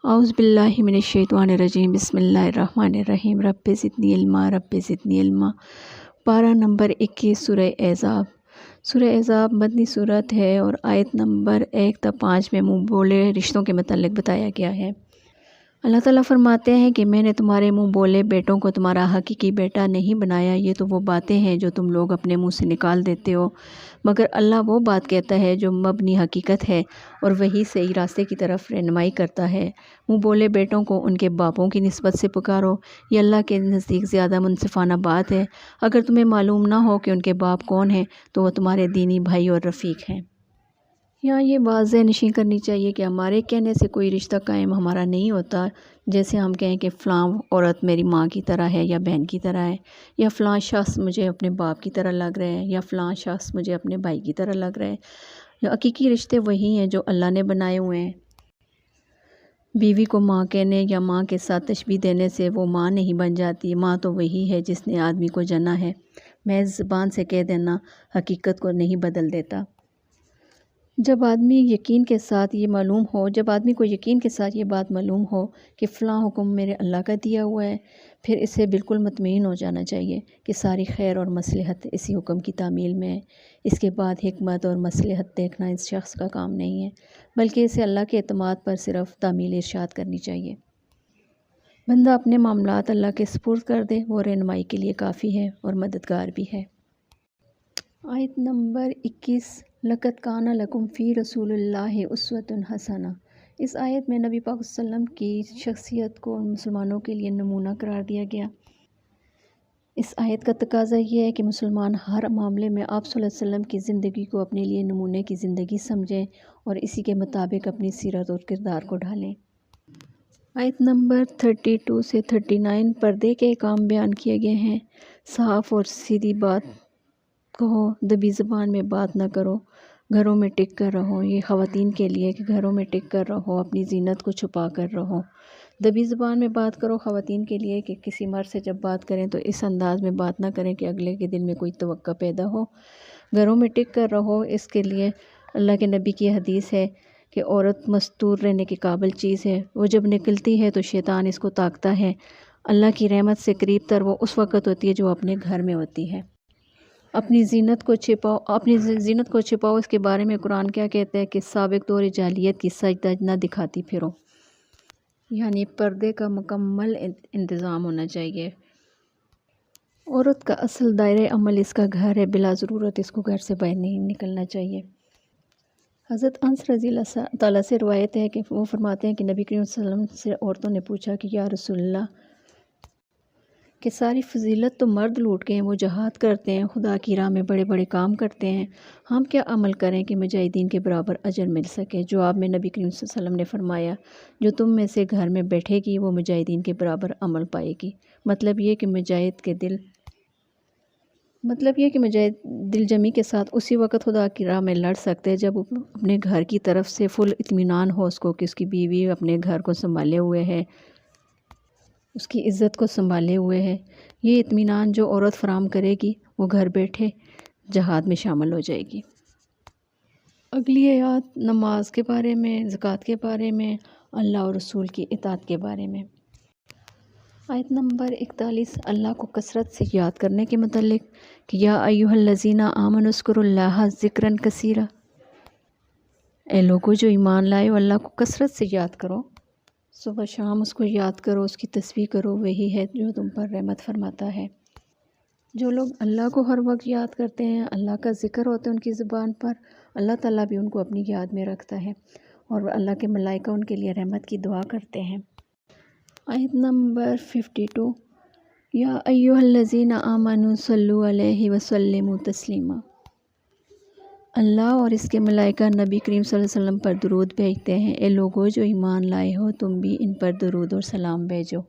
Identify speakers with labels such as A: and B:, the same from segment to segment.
A: اعوذ باللہ من الشیطان الرجیم بسم اللہ الرحمن الرحیم رب زدنی علما رب زدنی علما۔ پارہ نمبر 21 سورہ احزاب۔ سورہ احزاب مدنی صورت ہے اور آیت نمبر 1 تا 5 میں منہ بولے رشتوں کے متعلق بتایا گیا ہے۔ اللہ تعالیٰ فرماتے ہیں کہ میں نے تمہارے منہ بولے بیٹوں کو تمہارا حقیقی بیٹا نہیں بنایا، یہ تو وہ باتیں ہیں جو تم لوگ اپنے منہ سے نکال دیتے ہو، مگر اللہ وہ بات کہتا ہے جو مبنی حقیقت ہے اور وہی صحیح راستے کی طرف رہنمائی کرتا ہے۔ منہ بولے بیٹوں کو ان کے باپوں کی نسبت سے پکارو، یہ اللہ کے نزدیک زیادہ منصفانہ بات ہے۔ اگر تمہیں معلوم نہ ہو کہ ان کے باپ کون ہیں تو وہ تمہارے دینی بھائی اور رفیق ہیں۔ یہاں یہ واضح نشین کرنی چاہیے کہ ہمارے کہنے سے کوئی رشتہ قائم ہمارا نہیں ہوتا، جیسے ہم کہیں کہ فلاں عورت میری ماں کی طرح ہے یا بہن کی طرح ہے، یا فلاں شخص مجھے اپنے باپ کی طرح لگ رہے ہیں، یا فلاں شخص مجھے اپنے بھائی کی طرح لگ رہے ہیں۔ حقیقی رشتے وہی ہیں جو اللہ نے بنائے ہوئے ہیں۔ بیوی کو ماں کہنے یا ماں کے ساتھ تشبیہ دینے سے وہ ماں نہیں بن جاتی۔ ماں تو وہی ہے جس نے آدمی کو جنا ہے۔ محض زبان سے کہہ دینا حقیقت کو نہیں بدل دیتا۔ جب آدمی کو یقین کے ساتھ یہ بات معلوم ہو کہ فلاں حکم میرے اللہ کا دیا ہوا ہے، پھر اسے بالکل مطمئن ہو جانا چاہیے کہ ساری خیر اور مصلحت اسی حکم کی تعمیل میں ہے۔ اس کے بعد حکمت اور مصلحت دیکھنا اس شخص کا کام نہیں ہے، بلکہ اسے اللہ کے اعتماد پر صرف تعمیل ارشاد کرنی چاہیے۔ بندہ اپنے معاملات اللہ کے سپرد کر دے، وہ رہنمائی کے لیے کافی ہے اور مددگار بھی ہے۔ آیت نمبر 21 لَقَدْ كَانَ لَكُمْ فِي رَسُولِ اللَّهِ أُسْوَةٌ حَسَنَةٌ۔ اس آیت میں نبی پاک صلی اللہ علیہ وسلم کی شخصیت کو مسلمانوں کے لیے نمونہ قرار دیا گیا۔ اس آیت کا تقاضا یہ ہے کہ مسلمان ہر معاملے میں آپ صلی اللہ علیہ وسلم کی زندگی کو اپنے لیے نمونے کی زندگی سمجھیں اور اسی کے مطابق اپنی سیرت اور کردار کو ڈھالیں۔ آیت نمبر 32 سے 39 پردے کے احکام بیان کیے گئے ہیں۔ صاف اور سیدھی بات کہو، دبی زبان میں بات نہ کرو، گھروں میں ٹک کر رہو۔ یہ خواتین کے لیے کہ گھروں میں ٹک کر رہو، اپنی زینت کو چھپا کر رہو۔ دبی زبان میں بات کرو خواتین کے لیے کہ کسی مرد سے جب بات کریں تو اس انداز میں بات نہ کریں کہ اگلے کے دل میں کوئی توقع پیدا ہو۔ گھروں میں ٹک کر رہو، اس کے لیے اللہ کے نبی کی حدیث ہے کہ عورت مستور رہنے کے قابل چیز ہے۔ وہ جب نکلتی ہے تو شیطان اس کو طاقتا ہے۔ اللہ کی رحمت سے قریب تر وہ اس وقت ہوتی ہے جو اپنے گھر میں ہوتی ہے۔ اپنی زینت کو چھپاؤ۔ اس کے بارے میں قرآن کیا کہتا ہے کہ سابق دور جاہلیت کی سجدہ نہ دکھاتی پھرو، یعنی پردے کا مکمل انتظام ہونا چاہیے۔ عورت کا اصل دائرہ عمل اس کا گھر ہے، بلا ضرورت اس کو گھر سے باہر نہیں نکلنا چاہیے۔ حضرت انس رضی اللہ تعالیٰ سے روایت ہے کہ وہ فرماتے ہیں کہ نبی کریم صلی اللہ علیہ وسلم سے عورتوں نے پوچھا کہ یا رسول اللہ، کہ ساری فضیلت تو مرد لوٹ گئے ہیں، وہ جہاد کرتے ہیں، خدا کی راہ میں بڑے بڑے کام کرتے ہیں، ہم کیا عمل کریں کہ مجاہدین کے برابر اجر مل سکے؟ جواب میں نبی کریم صلی اللہ علیہ وسلم نے فرمایا، جو تم میں سے گھر میں بیٹھے گی وہ مجاہدین کے برابر عمل پائے گی۔ مطلب یہ کہ مجاہد دل جمی کے ساتھ اسی وقت خدا کی راہ میں لڑ سکتے ہیں جب اپنے گھر کی طرف سے فل اطمینان ہو اس کو کہ اس کی بیوی اپنے گھر کو سنبھالے ہوئے ہے، اس کی عزت کو سنبھالے ہوئے ہے۔ یہ اطمینان جو عورت فراہم کرے گی وہ گھر بیٹھے جہاد میں شامل ہو جائے گی۔ اگلی آیات نماز کے بارے میں، زکوٰۃ کے بارے میں، اللہ اور رسول کی اطاعت کے بارے میں۔ آیت نمبر 41 اللہ کو کثرت سے یاد کرنے کے متعلق کہ یا ایھا الذین آمنوا اذکروا اللہ ذکرا کثیرا، اے لوگو جو ایمان لائے ہو اللہ کو کثرت سے یاد کرو، صبح شام اس کو یاد کرو، اس کی تسبیح کرو، وہی ہے جو تم پر رحمت فرماتا ہے۔ جو لوگ اللہ کو ہر وقت یاد کرتے ہیں، اللہ کا ذکر ہوتا ہے ان کی زبان پر، اللہ تعالیٰ بھی ان کو اپنی یاد میں رکھتا ہے اور اللہ کے ملائکہ ان کے لیے رحمت کی دعا کرتے ہیں۔ آیت نمبر 52 یا ایھا الذین آمنوا صلوا علیہ وسلموا تسلیما، اللہ اور اس کے ملائکہ نبی کریم صلی اللہ علیہ وسلم پر درود بھیجتے ہیں۔ اے لوگو جو ایمان لائے ہو تم بھی ان پر درود اور سلام بھیجو،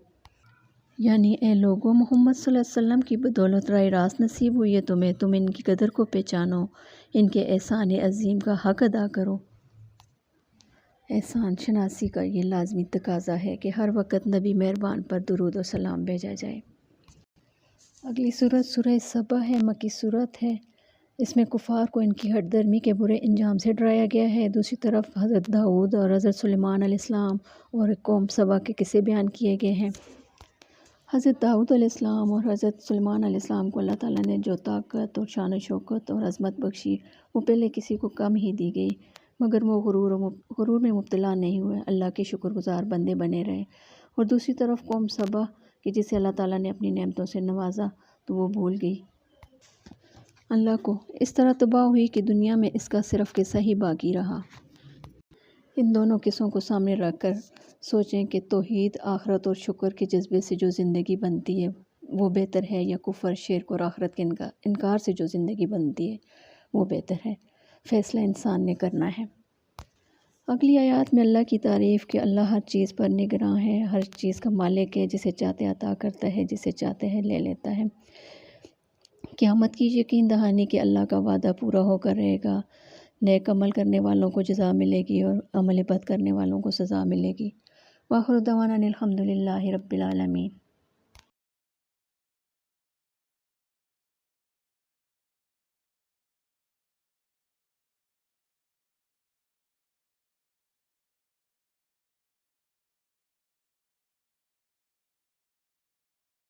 A: یعنی اے لوگو محمد صلی اللہ علیہ وسلم کی بدولت راہ راست نصیب ہوئی ہے تمہیں، تم ان کی قدر کو پہچانو، ان کے احسان عظیم کا حق ادا کرو۔ احسان شناسی کا یہ لازمی تقاضا ہے کہ ہر وقت نبی مہربان پر درود و سلام بھیجا جائے۔ اگلی سورت سورہ سبا ہے، مکی سورت ہے۔ اس میں کفار کو ان کی ہٹ درمی کے برے انجام سے ڈرایا گیا ہے۔ دوسری طرف حضرت داؤد اور حضرت سلیمان علیہ السلام اور قوم سبا کے قصے بیان کیے گئے ہیں۔ حضرت داؤد علیہ السلام اور حضرت سلیمان علیہ السلام کو اللہ تعالیٰ نے جو طاقت اور شان و شوکت اور عظمت بخشی وہ پہلے کسی کو کم ہی دی گئی، مگر وہ غرور میں مبتلا نہیں ہوئے، اللہ کے شکر گزار بندے بنے رہے۔ اور دوسری طرف قوم سبا کہ جسے اللہ تعالیٰ نے اپنی نعمتوں سے نوازا تو وہ بھول گئی اللہ کو، اس طرح تباہ ہوئی کہ دنیا میں اس کا صرف قصہ ہی باقی رہا۔ ان دونوں قصوں کو سامنے رکھ کر سوچیں کہ توحید، آخرت اور شکر کے جذبے سے جو زندگی بنتی ہے وہ بہتر ہے، یا کفر، شرک اور آخرت کے انکار سے جو زندگی بنتی ہے وہ بہتر ہے۔ فیصلہ انسان نے کرنا ہے۔ اگلی آیات میں اللہ کی تعریف کہ اللہ ہر چیز پر نگراں ہے، ہر چیز کا مالک ہے، جسے چاہتے عطا کرتا ہے، جسے چاہتے ہے لے لیتا ہے۔ قیامت کی یقین دہانی کہ اللہ کا وعدہ پورا ہو کر رہے گا، نیک عمل کرنے والوں کو جزا ملے گی اور عمل بد کرنے والوں کو سزا ملے گی۔ وآخر دعوانا الحمد للہ رب العالمین۔